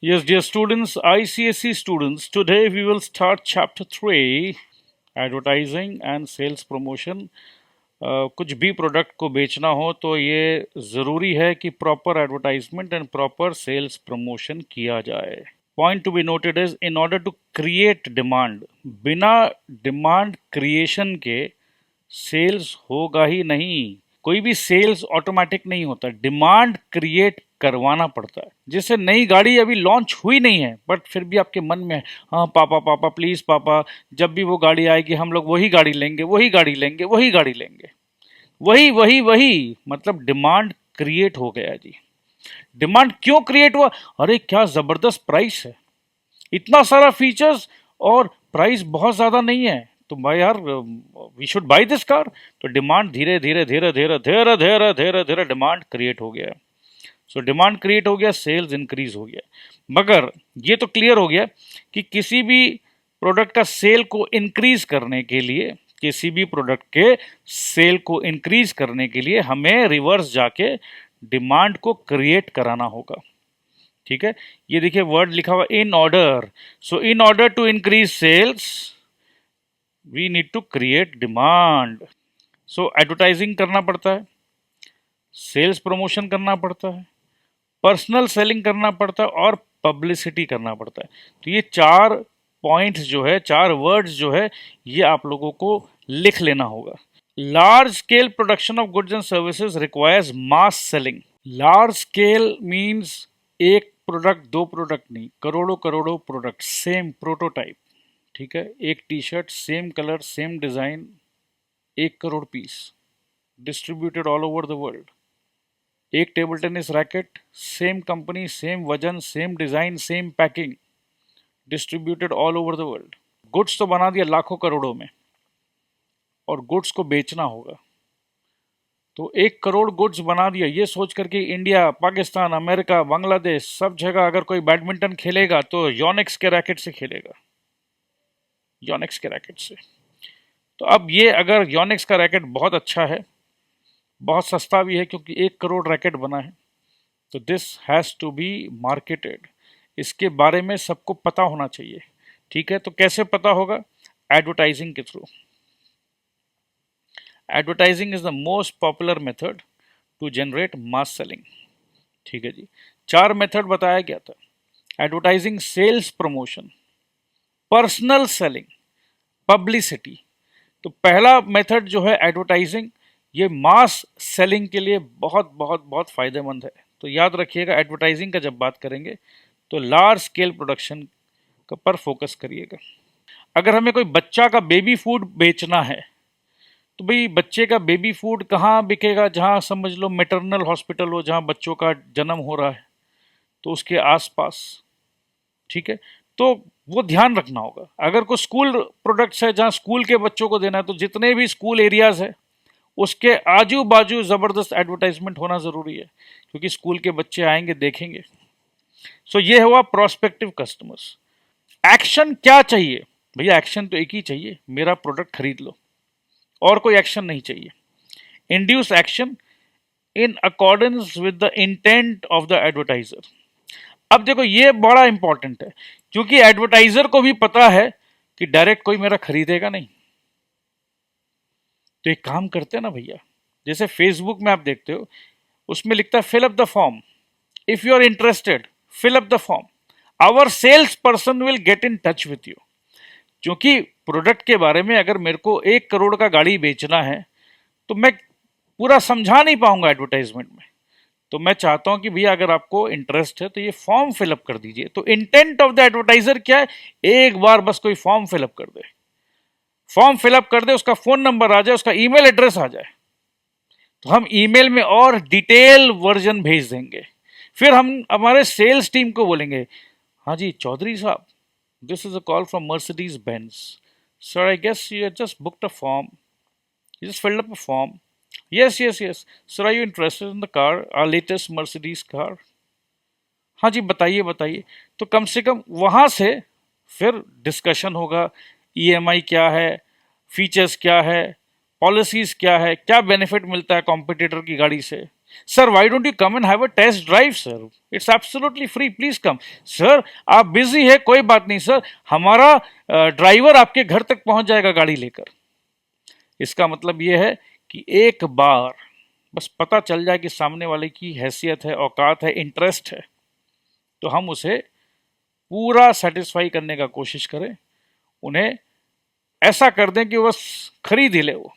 Yes, dear students, ICSE students, today we will start chapter 3, advertising and sales promotion. कुछ भी product को बेचना हो तो ये ज़रूरी है कि proper advertisement and proper sales promotion किया जाए. Point to be noted is in order to create demand, बिना डिमांड क्रिएशन के सेल्स होगा ही नहीं. कोई भी सेल्स ऑटोमेटिक नहीं होता, डिमांड क्रिएट करवाना पड़ता है. जैसे नई गाड़ी अभी लॉन्च हुई नहीं है बट फिर भी आपके मन में है, हाँ पापा पापा प्लीज पापा, जब भी वो गाड़ी आएगी हम लोग वही गाड़ी लेंगे, वही गाड़ी लेंगे, वही गाड़ी लेंगे, वही वही वही. मतलब डिमांड क्रिएट हो गया जी. डिमांड क्यों क्रिएट हुआ? अरे क्या जबरदस्त प्राइस है, इतना सारा फीचर्स और प्राइस बहुत ज्यादा नहीं है, तो भाई यार we should buy this car. तो डिमांड धीरे धीरे धीरे धीरे धीरे धीरे धीरे धीरे डिमांड क्रिएट हो गया. सो डिमांड क्रिएट हो गया, सेल्स इंक्रीज हो गया. मगर ये तो क्लियर हो गया कि किसी भी प्रोडक्ट का सेल को इंक्रीज करने के लिए, किसी भी प्रोडक्ट के सेल को इंक्रीज करने के लिए हमें रिवर्स जाके डिमांड को क्रिएट कराना होगा. ठीक है, ये देखिए वर्ड लिखा हुआ in order. So in order to increase sales we need to create demand. So advertising करना पड़ता है, सेल्स प्रमोशन करना पड़ता है, पर्सनल सेलिंग करना पड़ता है और पब्लिसिटी करना पड़ता है. तो ये चार पॉइंट्स जो है, चार वर्ड्स जो है, ये आप लोगों को लिख लेना होगा. Large scale production of goods and services requires mass selling. Large scale means एक प्रोडक्ट, दो प्रोडक्ट नहीं, करोड़ों करोड़ों प्रोडक्ट, सेम प्रोटोटाइप. ठीक है, एक T shirt, same colour, same design, 1 crore piece, distributed all over the world. एक table tennis racket, same company, same वजन, same design, same packing, distributed all over the world. Goods तो बना दिया लाखों करोड़ों में और गुड्स को बेचना होगा. तो 1 करोड़ गुड्स बना दिया, ये सोच करके इंडिया, पाकिस्तान, अमेरिका, बांग्लादेश, सब जगह अगर कोई बैडमिंटन खेलेगा तो योनेक्स के रैकेट से खेलेगा, योनेक्स के रैकेट से. तो अब ये अगर योनेक्स का रैकेट बहुत अच्छा है, बहुत सस्ता भी है क्योंकि 1 करोड़ रैकेट बना है, तो this has to be marketed. इसके बारे में सबको पता होना चाहिए. ठीक है, तो कैसे पता होगा? एडवर्टाइजिंग के through. Advertising is the most popular method to generate mass selling. ठीक है जी, 4 मेथड बताया गया था: advertising, sales promotion, personal selling, publicity. तो पहला मेथड जो है एडवर्टाइजिंग, ये मास सेलिंग के लिए बहुत बहुत बहुत फायदेमंद है. तो याद रखिएगा, एडवर्टाइजिंग का जब बात करेंगे तो लार्ज स्केल प्रोडक्शन पर फोकस करिएगा. अगर हमें कोई बच्चा का बेबी फूड बेचना है तो भाई बच्चे का बेबी फूड कहाँ बिकेगा? जहाँ समझ लो मैटरनल हॉस्पिटल हो, जहाँ बच्चों का जन्म हो रहा है, तो उसके आसपास. ठीक है, तो वो ध्यान रखना होगा. अगर कोई स्कूल प्रोडक्ट्स है जहाँ स्कूल के बच्चों को देना है, तो जितने भी स्कूल एरियाज है उसके आजू बाजू जबरदस्त एडवर्टाइजमेंट होना जरूरी है, क्योंकि स्कूल के बच्चे आएंगे, देखेंगे. सो ये हुआ प्रोस्पेक्टिव कस्टमर्स. एक्शन क्या चाहिए भैया? एक्शन तो एक ही चाहिए, मेरा प्रोडक्ट खरीद लो, और कोई एक्शन नहीं चाहिए. Induce action in accordance with the intent of the advertiser. अब देखो ये बड़ा इंपॉर्टेंट है, क्योंकि एडवर्टाइजर को भी पता है कि डायरेक्ट कोई मेरा खरीदेगा नहीं. तो एक काम करते हैं ना भैया, जैसे फेसबुक में आप देखते हो, उसमें लिखता है fill up the form, if you are interested fill up the form, our sales person will get in touch with you. क्योंकि प्रोडक्ट के बारे में अगर मेरे को 1 करोड़ का गाड़ी बेचना है तो मैं पूरा समझा नहीं पाऊंगा एडवर्टाइजमेंट में. तो मैं चाहता हूं कि भैया अगर आपको इंटरेस्ट है तो ये फॉर्म फिलअप कर दीजिए. तो इंटेंट ऑफ द एडवर्टाइजर क्या है? एक बार बस कोई फॉर्म फिलअप कर दे, फॉर्म फिलअप कर दे, उसका फोन नंबर आ जाए, उसका ईमेल एड्रेस आ जाए, तो हम ईमेल में और डिटेल वर्जन भेज देंगे. फिर हम हमारे सेल्स टीम को बोलेंगे, हाँ जी चौधरी साहब, this is a call from Mercedes Benz. Sir I guess you just booked a form, you just filled up a form. Yes, yes, yes. Sir, are you interested in the car, our latest Mercedes car? हाँ जी बताइए बताइए. तो कम से कम वहाँ से फिर discussion होगा, EMI क्या है, फीचर्स क्या है, पॉलिसीज क्या है, क्या बेनिफिट मिलता है कॉम्पिटिटर की गाड़ी से. Sir why don't you come and have a test drive sir, it's absolutely free, please come. Sir आप बिजी है, कोई बात नहीं सर, हमारा ड्राइवर आपके घर तक पहुंच जाएगा गाड़ी लेकर। इसका मतलब यह है कि एक बार बस पता चल जाए कि सामने वाले की हैसियत है, औकात है, इंटरेस्ट है, तो हम उसे पूरा सेटिस्फाई करने का कोशिश करें, उन्हें ऐसा कर दें कि वो बस खरीद ही ले वो।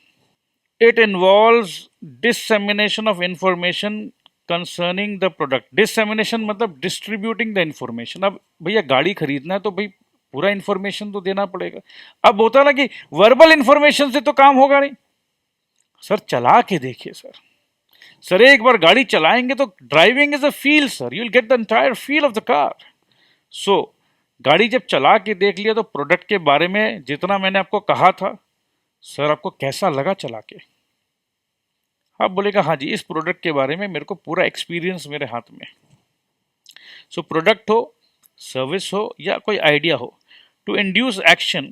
It involves डिससेमिनेशन of information concerning the product. डिससेमिनेशन मतलब डिस्ट्रीब्यूटिंग द इंफॉर्मेशन। अब भैया गाड़ी खरीदना है तो भाई पूरा इंफॉर्मेशन तो देना पड़ेगा। अब होता ना कि वर्बल इंफॉर्मेशन से तो काम होगा नहीं। सर चला के देखिए सर, सर एक बार गाड़ी चलाएंगे तो driving is a feel sir, you will get the entire feel of the car. So गाड़ी जब चला के देख लिया तो प्रोडक्ट के बारे में जितना मैंने आपको कहा था, सर आपको कैसा लगा चला के? आप बोलेगा हाँ जी, इस प्रोडक्ट के बारे में मेरे को पूरा एक्सपीरियंस मेरे हाथ में। सो प्रोडक्ट हो, सर्विस हो या कोई आइडिया हो, to induce action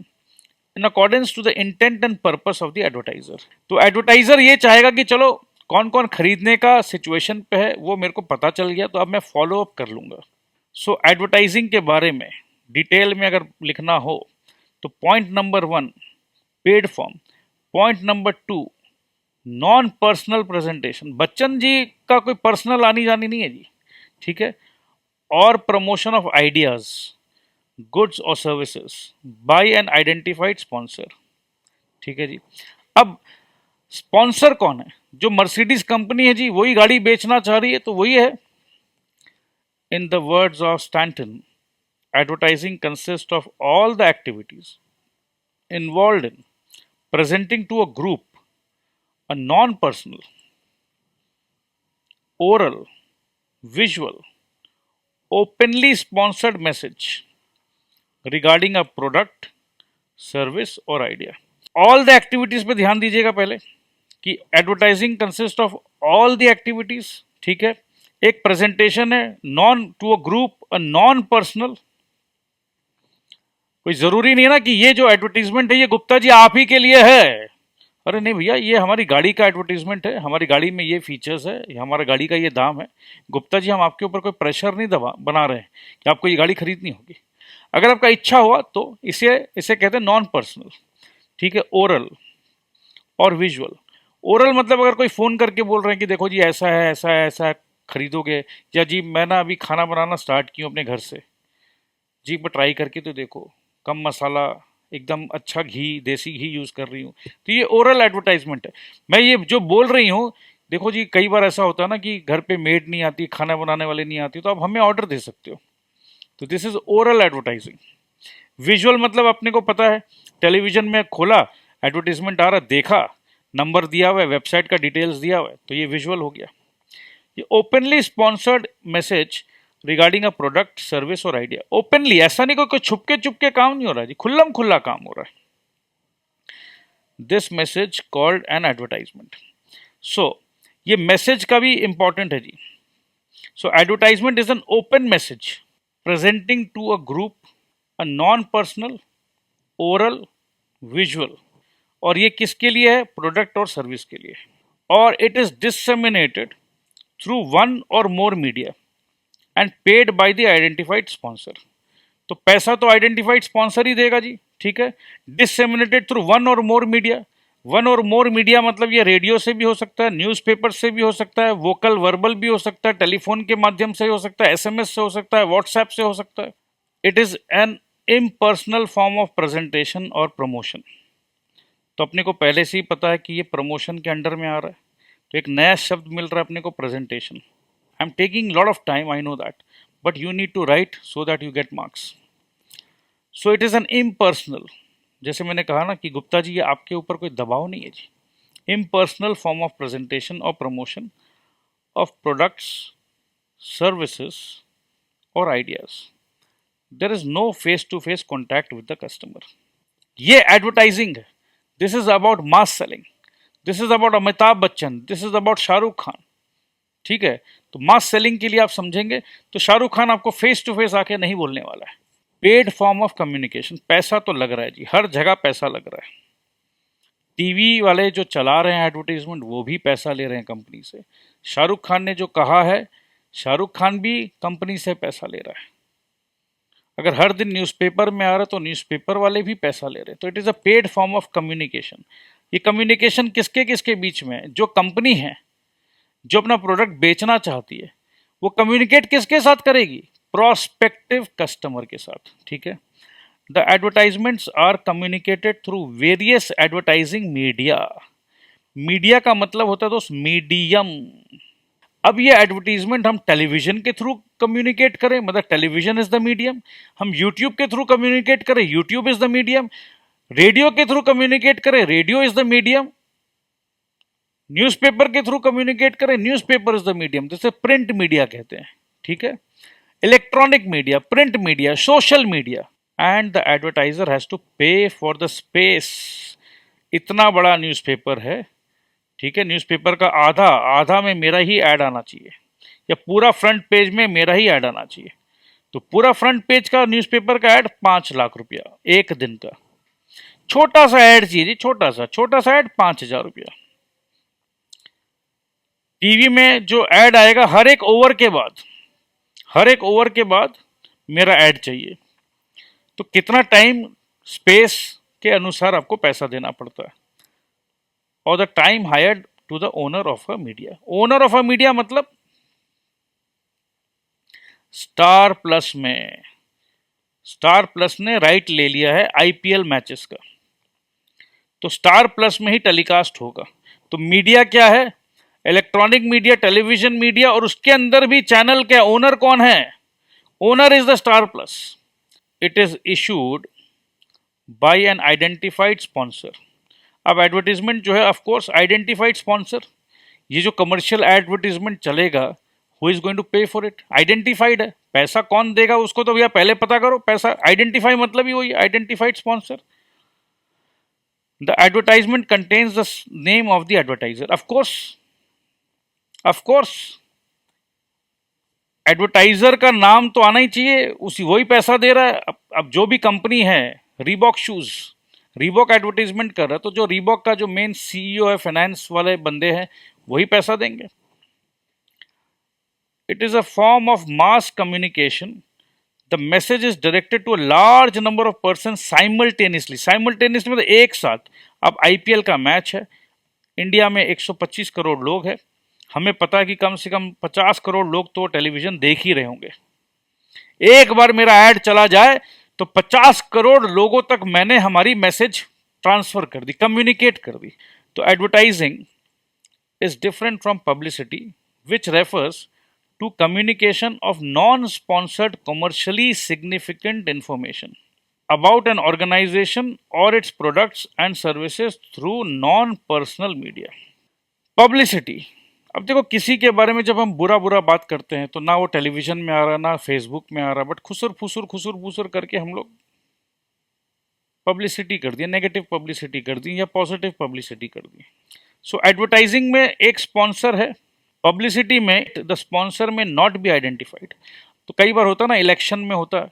in accordance to the intent and purpose of the advertiser. तो एडवर्टाइजर ये चाहेगा कि चलो कौन कौन खरीदने का सिचुएशन पे है वो मेरे को पता चल गया, तो अब मैं फॉलो अप कर लूंगा। सो एडवर्टाइजिंग के बारे में डिटेल में अगर लिखना हो तो point number 1 paid form, point number 2 non personal presentation. बच्चन जी का कोई पर्सनल आनी जानी नहीं है जी, ठीक है। और प्रमोशन ऑफ आइडियाज, गुड्स और services by an identified sponsor, ठीक है जी। अब स्पॉन्सर कौन है? जो मर्सिडीज कंपनी है जी, वही गाड़ी बेचना चाह रही है तो वही है। In the words of Stanton, advertising consists of all the activities involved in presenting to a group a non-personal, oral, visual, openly sponsored message regarding a product, service और idea। all the activities पे ध्यान दीजिएगा पहले कि advertising consists of all the activities, ठीक है। एक presentation है known to a group, a non personal. कोई जरूरी नहीं है ना कि ये जो एडवर्टीजमेंट है ये गुप्ता जी आप ही के लिए है। अरे नहीं भैया, ये हमारी गाड़ी का एडवर्टीजमेंट है, हमारी गाड़ी में ये फीचर्स है, ये हमारा गाड़ी का ये दाम है। गुप्ता जी हम आपके ऊपर कोई प्रेशर नहीं दबा बना रहे हैं कि आपको ये गाड़ी खरीदनी होगी। अगर आपका इच्छा हुआ तो इसे इसे कहते हैं नॉन पर्सनल, ठीक है। ओरल और विजुअल। ओरल मतलब अगर कोई फ़ोन करके बोल रहे हैं कि देखो जी ऐसा है ऐसा है ऐसा है, खरीदोगे? या जी मैं ना अभी खाना बनाना स्टार्ट की हूँ अपने घर से, जी मैं ट्राई करके तो देखो, कम मसाला, एकदम अच्छा घी, देसी घी यूज़ कर रही हूँ। तो ये ओरल एडवर्टाइजमेंट है। मैं ये जो बोल रही हूँ, देखो जी कई बार ऐसा होता है ना कि घर पे मेड नहीं आती, खाना बनाने वाले नहीं आती, तो आप हमें ऑर्डर दे सकते हो। तो this is oral advertising. Visual मतलब अपने को पता है, टेलीविजन में खोला, एडवर्टीजमेंट आ रहा, देखा, नंबर दिया हुआ है, वेबसाइट का डिटेल्स दिया हुआ है, तो ये विजुअल हो गया। ये openly sponsored message regarding a product, service और आइडिया। ओपनली, ऐसा नहीं कोई छुपके छुपके काम नहीं हो रहा जी, खुल्लम खुल्ला काम हो रहा है। This message called an advertisement. So ये मैसेज का भी इंपॉर्टेंट है जी। So advertisement is an open message presenting to a group, a non personal, oral, visual. और ये किसके लिए है? प्रोडक्ट और सर्विस के लिए। और it is disseminated through one or more media and paid by the identified sponsor. तो पैसा तो आइडेंटिफाइड स्पॉन्सर ही देगा जी, ठीक है। डिससेमिनेटेड through one or more media. One or more media मतलब ये रेडियो से भी हो सकता है, न्यूज़पेपर से भी हो सकता है, वोकल वर्बल भी हो सकता है, टेलीफोन के माध्यम से हो सकता है, एसएमएस से हो सकता है, व्हाट्सएप से हो सकता है। It is an impersonal form of presentation और प्रमोशन। तो अपने को पहले से ही पता है कि ये प्रमोशन के अंडर में आ रहा है, तो एक नया शब्द मिल रहा है अपने को, presentation. I am taking lot of time, I know that, but you need to write so that you get marks. So it is an impersonal, जैसे मैंने कहा ना कि गुप्ता जी ये आपके ऊपर कोई दबाव नहीं है जी। इम्पर्सनल फॉर्म ऑफ प्रेजेंटेशन और प्रमोशन ऑफ प्रोडक्ट्स, सर्विसेज और ideas. There is no face to face contact with the customer. ये एडवर्टाइजिंग है। This is about mass selling, this is about Amitabh Bachchan, this is about Shahrukh Khan, ठीक है। तो मास selling के लिए आप समझेंगे तो शाहरुख खान आपको फेस टू फेस आके नहीं बोलने वाला है। पेड फॉर्म ऑफ कम्युनिकेशन, पैसा तो लग रहा है जी, हर जगह पैसा लग रहा है। टीवी वाले जो चला रहे हैं एडवर्टाइजमेंट वो भी पैसा ले रहे हैं कंपनी से। शाहरुख खान ने जो कहा है, शाहरुख खान भी कंपनी से पैसा ले रहा है। अगर हर दिन न्यूज़पेपर में आ रहा है तो न्यूज़पेपर वाले भी पैसा ले रहे हैं। तो it is a paid form of communication. ये कम्युनिकेशन किसके किसके बीच में है? जो कंपनी है, जो अपना प्रोडक्ट बेचना चाहती है, वो कम्युनिकेट किसके साथ करेगी? प्रोस्पेक्टिव कस्टमर के साथ। ठीक है। The advertisements are communicated through various advertising media. Media का मतलब होता है दोस्त मीडियम। अब ये एडवर्टीजमेंट हम टेलीविजन के थ्रू कम्युनिकेट करें, मतलब टेलीविजन इज द मीडियम। हम यूट्यूब के थ्रू कम्युनिकेट करें, YouTube is the medium. Radio के थ्रू कम्युनिकेट करें, radio is the medium. Newspaper के थ्रू कम्युनिकेट करें, न्यूज़पेपर इज द मीडियम, जिसे प्रिंट मीडिया कहते हैं। ठीक है। Electronic media, print media, social media. And the advertiser has to pay for the space. इतना बड़ा न्यूज़पेपर है, ठीक है, न्यूज़पेपर का आधा आधा में मेरा ही ऐड आना चाहिए, या पूरा फ्रंट पेज में मेरा ही ऐड आना चाहिए। तो पूरा फ्रंट पेज का न्यूज़पेपर का ऐड 5 लाख रुपया एक दिन का। छोटा सा ऐड चाहिए जी, छोटा सा ऐड 5,000 रुपया। टीवी में जो ऐड आएगा हर एक ओवर के बाद, हर एक ओवर के बाद मेरा ऐड चाहिए। तो कितना टाइम स्पेस के अनुसार आपको पैसा देना पड़ता है। और the time hired to the owner of a media. Owner of a media मतलब स्टार प्लस में, स्टार प्लस ने राइट ले लिया है आईपीएल मैचेस का, तो स्टार प्लस में ही टेलीकास्ट होगा। तो मीडिया क्या है? इलेक्ट्रॉनिक मीडिया, टेलीविजन मीडिया, और उसके अंदर भी चैनल क्या? ओनर कौन है? Owner is the Star Plus. It is issued by an identified sponsor. अब एडवर्टीजमेंट जो है, ऑफ कोर्स आइडेंटिफाइड स्पॉन्सर। ये जो कमर्शियल एडवर्टीजमेंट चलेगा, who is going to pay for it? Identified है। पैसा कौन देगा उसको तो भैया पहले पता करो। पैसा आइडेंटिफाई मतलब ही वही identified sponsor. The advertisement contains the name of the advertiser. Of course advertiser का नाम तो आना ही चाहिए, उसी वही पैसा दे रहा है। अब जो भी कंपनी है, रीबॉक शूज, रीबॉक एडवर्टीजमेंट कर रहा है, तो जो रीबॉक का जो मेन सीईओ है, फाइनेंस वाले बंदे हैं, वही पैसा देंगे। It is a form of mass communication. The message is directed to a large number of person simultaneously. Simultaneously मतलब एक साथ। अब आईपीएल का मैच है, इंडिया में 125 करोड़ लोग हैं। हमें पता है कि कम से कम 50 करोड़ लोग तो टेलीविजन देख ही रहे होंगे। एक बार मेरा ऐड चला जाए तो 50 करोड़ लोगों तक मैंने हमारी मैसेज ट्रांसफर कर दी, कम्युनिकेट कर दी। तो advertising is different from publicity, which refers to communication of non sponsored commercially significant information about an organization or its products and services through non-personal media. Publicity. अब देखो, किसी के बारे में जब हम बुरा बुरा बात करते हैं तो ना वो टेलीविजन में आ रहा, ना फेसबुक में आ रहा, बट खुसुर फुसुर करके हम लोग पब्लिसिटी कर दी, नेगेटिव पब्लिसिटी कर दी या पॉजिटिव पब्लिसिटी कर दी। सो एडवर्टाइजिंग में एक स्पॉन्सर है, पब्लिसिटी में द स्पॉन्सर में नॉट बी आइडेंटिफाइड। तो कई बार होता है ना, इलेक्शन में होता है,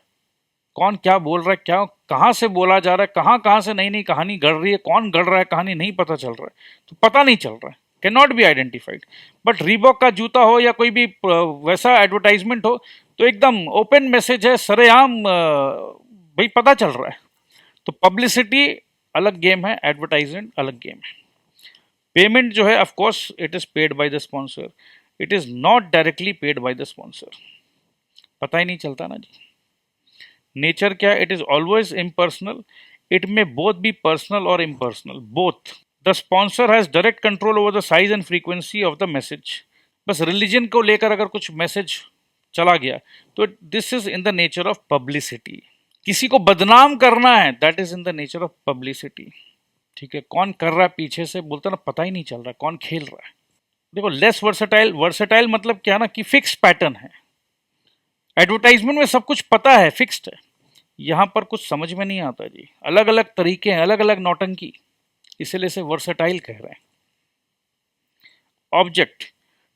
कौन क्या बोल रहा है, क्या कहाँ से बोला जा रहा है, कहाँ से नई नई कहानी गढ़ रही है, कौन गढ़ रहा है कहानी, नहीं पता चल रहा है। तो पता नहीं चल रहा है, can not be identified. But Reebok का जूता हो या कोई भी वैसा एडवर्टाइजमेंट हो तो एकदम ओपन मैसेज है, सरेआम भाई पता चल रहा है। तो पब्लिसिटी अलग गेम है, एडवर्टाइजमेंट अलग गेम है। पेमेंट जो है, of course it is paid by the sponsor, it is not directly paid by the sponsor. पता ही नहीं चलता ना जी। नेचर क्या? It is always impersonal. It may both be personal और impersonal, both. The sponsor has direct control over the size and frequency of the message. बस religion को लेकर अगर कुछ मैसेज चला गया तो this is in the nature of publicity. किसी को बदनाम करना है, that is in the nature of publicity. ठीक है, कौन कर रहा है पीछे से, बोलता ना पता ही नहीं चल रहा कौन खेल रहा है। देखो, लेस वर्सेटाइल, वर्सेटाइल मतलब क्या ना कि फिक्स पैटर्न है। एडवर्टाइजमेंट में सब कुछ पता है, फिक्स्ड है। यहां पर कुछ समझ में नहीं आता जी, अलग अलग तरीके हैं, अलग अलग नौटंकी, इसीलिए से वर्सेटाइल कह रहे हैं। Object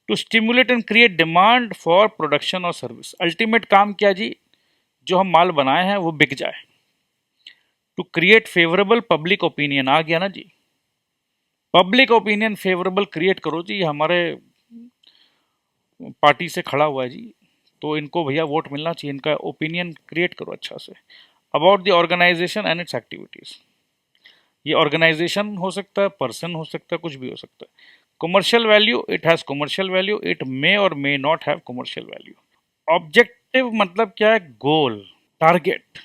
to stimulate and create demand for production और सर्विस। अल्टीमेट काम क्या जी? जो हम माल बनाए हैं वो बिक जाए। To create favourable public opinion, आ गया ना जी। पब्लिक ओपिनियन फेवरेबल क्रिएट करो जी, ये हमारे पार्टी से खड़ा हुआ है जी, तो इनको भैया वोट मिलना चाहिए, इनका ओपिनियन क्रिएट करो अच्छा से about the organisation and its activities. ये ऑर्गेनाइजेशन हो सकता है, पर्सन हो सकता है, कुछ भी हो सकता है। Commercial value, it has commercial value, it may or may not have commercial value. Objective मतलब क्या है? Goal, target.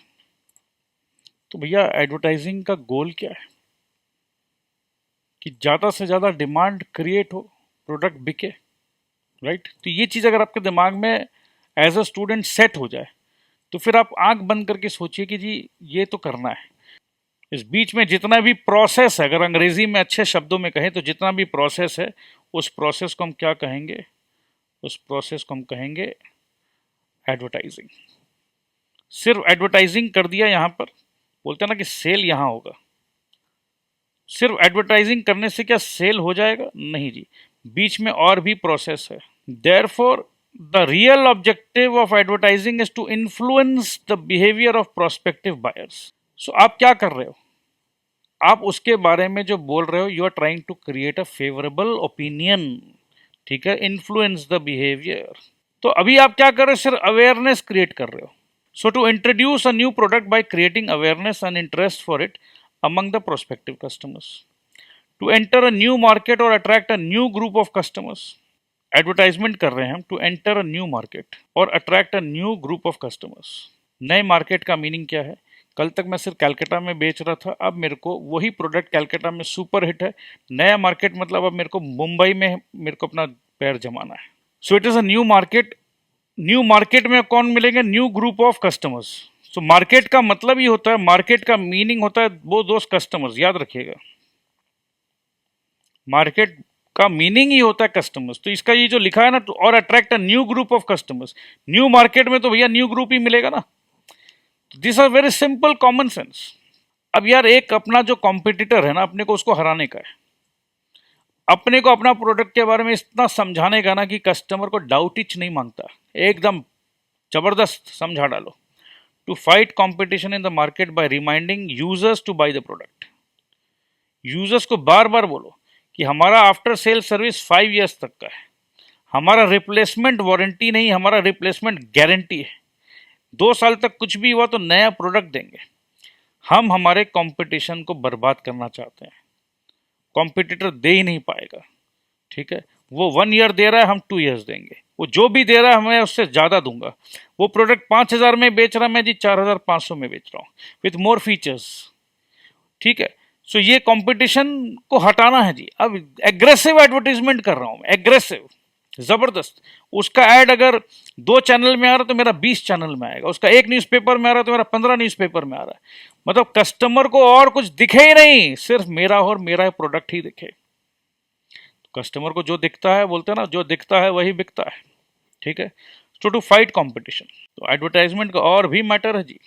तो भैया एडवर्टाइजिंग का गोल क्या है? कि ज़्यादा से ज़्यादा डिमांड क्रिएट हो, प्रोडक्ट बिके, राइट। तो ये चीज़ अगर आपके दिमाग में एज अ स्टूडेंट सेट हो जाए तो फिर आप आंख बंद करके सोचिए कि जी ये तो करना है। इस बीच में जितना भी प्रोसेस है, अगर अंग्रेजी में अच्छे शब्दों में कहें तो जितना भी प्रोसेस है, उस प्रोसेस को हम क्या कहेंगे? उस प्रोसेस को हम कहेंगे एडवर्टाइजिंग। सिर्फ एडवर्टाइजिंग कर दिया यहाँ पर, बोलते हैं ना कि सेल यहाँ होगा। सिर्फ एडवर्टाइजिंग करने से क्या सेल हो जाएगा? नहीं जी, बीच में और भी प्रोसेस है। Therefore the real objective of advertising is to influence the behaviour of prospective buyers. So आप क्या कर रहे हो? आप उसके बारे में जो बोल रहे हो, you are trying to create a favourable opinion, ठीक है, इन्फ्लुएंस द बिहेवियर। तो अभी आप क्या कर रहे हो? सिर्फ अवेयरनेस क्रिएट कर रहे हो। So to introduce a new product by creating awareness and interest for it among the prospective customers, to enter a new market or attract a new group of customers। Advertisement कर रहे हैं हम to enter a new market और attract a new group of customers. नए market का meaning क्या है? कल तक मैं सिर्फ कैलकाटा में बेच रहा था, अब मेरे को वही प्रोडक्ट कैलकाटा में सुपर हिट है। नया मार्केट मतलब अब मेरे को मुंबई में मेरे को अपना पैर जमाना है। सो it is a new market. New market में कौन मिलेंगे? New group of customers. So market का मतलब ही होता है, मार्केट का मीनिंग होता है वो दोस्त कस्टमर्स, याद रखिएगा। मार्केट का मीनिंग ही होता है कस्टमर्स। तो इसका ये जो लिखा है ना, तो और attract a new group of customers, new market में तो भैया न्यू ग्रुप ही मिलेगा ना। This are very simple common sense. अब यार एक अपना जो कॉम्पिटिटर है ना, अपने को उसको हराने का है, अपने को अपना प्रोडक्ट के बारे में इतना समझाने का ना कि कस्टमर को डाउट ही नहीं मांगता, एकदम जबरदस्त समझा डालो। To fight competition in the market by reminding users to buy the product. Users को बार बार बोलो कि हमारा आफ्टर सेल सर्विस 5 years तक का है, हमारा रिप्लेसमेंट वारंटी नहीं, हमारा रिप्लेसमेंट गारंटी है। 2 साल तक कुछ भी हुआ तो नया प्रोडक्ट देंगे। हम हमारे कंपटीशन को बर्बाद करना चाहते हैं, कॉम्पिटिटर दे ही नहीं पाएगा, ठीक है। वो 1 year दे रहा है, हम 2 years देंगे। वो जो भी दे रहा है मैं उससे ज़्यादा दूंगा। वो प्रोडक्ट 5,000 में बेच रहा, मैं जी 4,500 में बेच रहा हूँ विथ मोर फीचर्स, ठीक है। सो ये कंपटीशन को हटाना है जी। अब एग्रेसिव एडवर्टीजमेंट कर रहा हूँ मैं, एग्रेसिव, जबरदस्त। उसका ऐड अगर 2 चैनल में आ रहा तो मेरा 20 चैनल में आएगा, उसका एक न्यूज़पेपर में आ रहा तो मेरा 15 न्यूज़पेपर में आ रहा है। मतलब कस्टमर को और कुछ दिखे ही नहीं, सिर्फ मेरा और मेरा प्रोडक्ट ही दिखे। तो कस्टमर को जो दिखता है, बोलते हैं ना, जो दिखता है वही बिकता है, ठीक है। तो टू फाइट कंपटीशन, तो एडवर्टाइजमेंट का और भी मैटर है जी।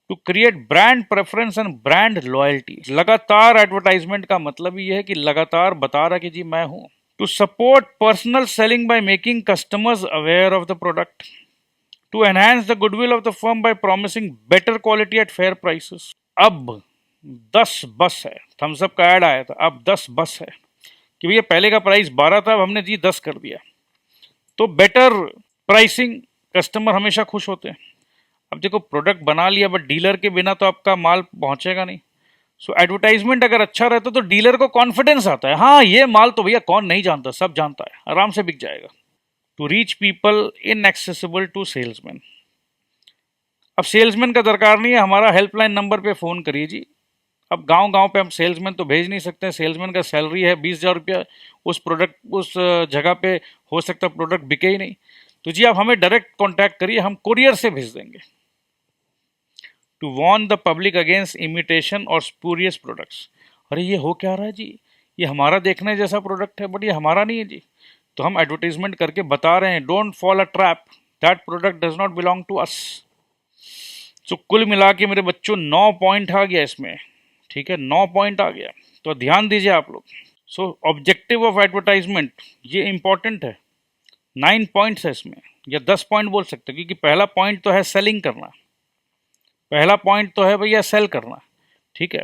To create brand preference and brand loyalty. लगातार एडवर्टाइजमेंट का मतलब ये है कि लगातार बता रहा कि जी मैं हूं। To support personal selling by making customers aware of the product. To enhance the goodwill of the firm by promising better quality at fair prices. अब 10 बस है, थम्स अप का ऐड आया था, अब 10 बस है कि भैया पहले का प्राइस 12 था, अब हमने जी 10 कर दिया। तो बेटर प्राइसिंग, कस्टमर हमेशा खुश होते हैं। अब देखो प्रोडक्ट बना लिया, बट डीलर के बिना तो आपका माल पहुंचेगा नहीं। सो एडवर्टाइजमेंट अगर अच्छा रहता तो डीलर को कॉन्फिडेंस आता है, हाँ ये माल तो भैया कौन नहीं जानता, सब जानता है, आराम से बिक जाएगा। To reach people inaccessible to salesman. अब सेल्समैन का दरकार नहीं है, हमारा हेल्पलाइन नंबर पे फ़ोन करिए जी। अब गांव गांव पे हम सेल्समैन तो भेज नहीं सकते, सेल्समैन का सैलरी है 20,000 रुपया, उस प्रोडक्ट उस जगह पे हो सकता प्रोडक्ट बिके ही नहीं। तो जी आप हमें डायरेक्ट कॉन्टैक्ट करिए, हम कुरियर से भेज देंगे। To warn the public against imitation और स्पूरियस प्रोडक्ट्स। अरे ये हो क्या रहा है जी, ये हमारा देखने जैसा प्रोडक्ट है बट ये हमारा नहीं है जी। तो हम एडवर्टीजमेंट करके बता रहे हैं, don't fall a trap, that product does not belong to us. तो कुल मिला के मेरे बच्चों 9 पॉइंट आ गया इसमें, ठीक है, 9 पॉइंट आ गया। तो ध्यान दीजिए आप लोग। सो ऑब्जेक्टिव ऑफ एडवर्टाइजमेंट ये इंपॉर्टेंट है, 9 पॉइंट्स है इसमें, या 10 पॉइंट बोल सकते हैं, क्योंकि पहला पॉइंट तो है सेलिंग करना, पहला पॉइंट तो है भैया सेल करना, ठीक है।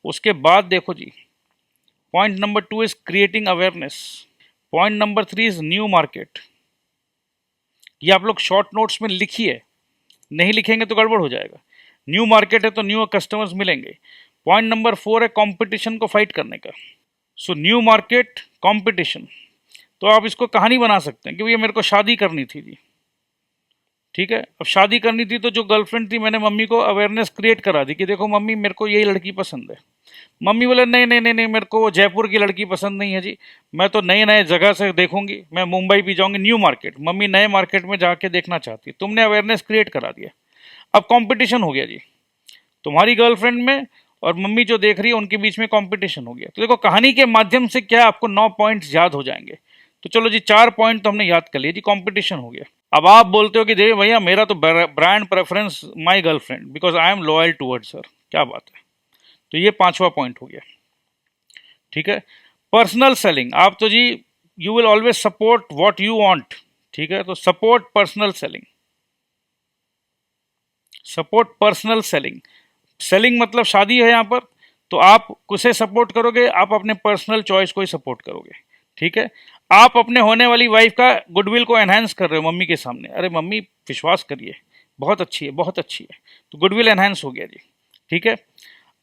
उसके बाद देखो जी, point number 2 is creating awareness. Point number 3 is new market. ये आप लोग शॉर्ट नोट्स में लिखिए, नहीं लिखेंगे तो गड़बड़ हो जाएगा। न्यू मार्केट है तो न्यू कस्टमर्स मिलेंगे। पॉइंट नंबर 4 है कंपटीशन को फाइट करने का। So new market, competition. तो आप इसको कहानी बना सकते हैं कि भैया मेरे को शादी करनी थी जी, ठीक है। अब शादी करनी थी तो जो गर्लफ्रेंड थी, मैंने मम्मी को अवेयरनेस क्रिएट करा दी कि देखो मम्मी मेरे को यही लड़की पसंद है। मम्मी बोले नहीं नहीं नहीं नहीं, मेरे को वो जयपुर की लड़की पसंद नहीं है जी, मैं तो नए नए जगह से देखूंगी, मैं मुंबई भी जाऊंगी। न्यू मार्केट, मम्मी नए मार्केट में जाके देखना चाहती है, तुमने अवेयरनेस क्रिएट करा दिया। अब कंपटीशन हो गया जी, तुम्हारी गर्लफ्रेंड में और मम्मी जो देख रही है उनके बीच में कंपटीशन हो गया। तो देखो कहानी के माध्यम से क्या आपको 9 पॉइंट्स याद हो जाएंगे। तो चलो जी 4 पॉइंट तो हमने याद कर लिए जी, कंपटीशन हो गया। अब आप बोलते हो कि देखिए भैया मेरा तो brand preference my girlfriend because I am loyal towards her. क्या बात है, तो ये 5वां पॉइंट हो गया, ठीक है। पर्सनल सेलिंग, आप तो जी you will always support what you want, ठीक है। तो support personal selling, support personal selling. Selling मतलब शादी है यहाँ पर, तो आप किसे सपोर्ट करोगे, आप अपने पर्सनल चॉइस को ही सपोर्ट करोगे, ठीक है। आप अपने होने वाली वाइफ का गुडविल को एनहांस कर रहे हो मम्मी के सामने, अरे मम्मी विश्वास करिए बहुत अच्छी है, बहुत अच्छी है, तो गुडविल एनहांस हो गया जी, ठीक है।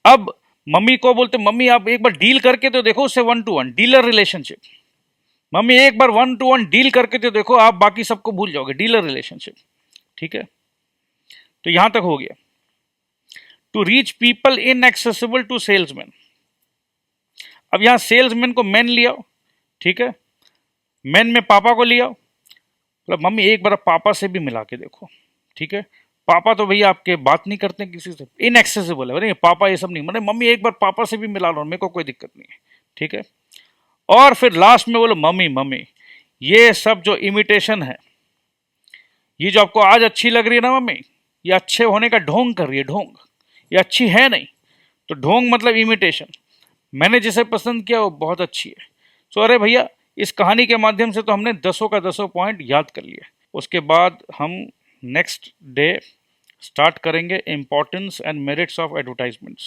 अब मम्मी को बोलते मम्मी आप एक बार डील करके तो देखो उससे 1 to 1 डीलर रिलेशनशिप। मम्मी एक बार 1 to 1 डील करके तो देखो, आप बाकी सबको भूल जाओगे, डीलर रिलेशनशिप, ठीक है। तो यहां तक हो गया। To reach people inaccessible to salesman. अब यहां सेल्समैन को मैन लिया, ठीक है, मैन में पापा को लिया, मतलब मम्मी एक बार पापा से भी मिला के देखो, ठीक है। पापा तो भैया आपके बात नहीं करते किसी से, इनएक्सेसिबल है, अरे पापा ये सब नहीं, मतलब मम्मी एक बार पापा से भी मिला लो, मेरे को कोई दिक्कत नहीं है, ठीक है। और फिर लास्ट में बोलो मम्मी मम्मी ये सब जो इमिटेशन है, ये जो आपको आज अच्छी लग रही है ना मम्मी, ये अच्छे होने का ढोंग कर रही है, ढोंग, ये अच्छी है नहीं। तो ढोंग मतलब इमिटेशन, मैंने जिसे पसंद किया वो बहुत अच्छी है। सो अरे भैया इस कहानी के माध्यम से तो हमने 10 का 10 पॉइंट याद कर लिए। उसके बाद हम नेक्स्ट डे स्टार्ट करेंगे importance and merits of advertisements.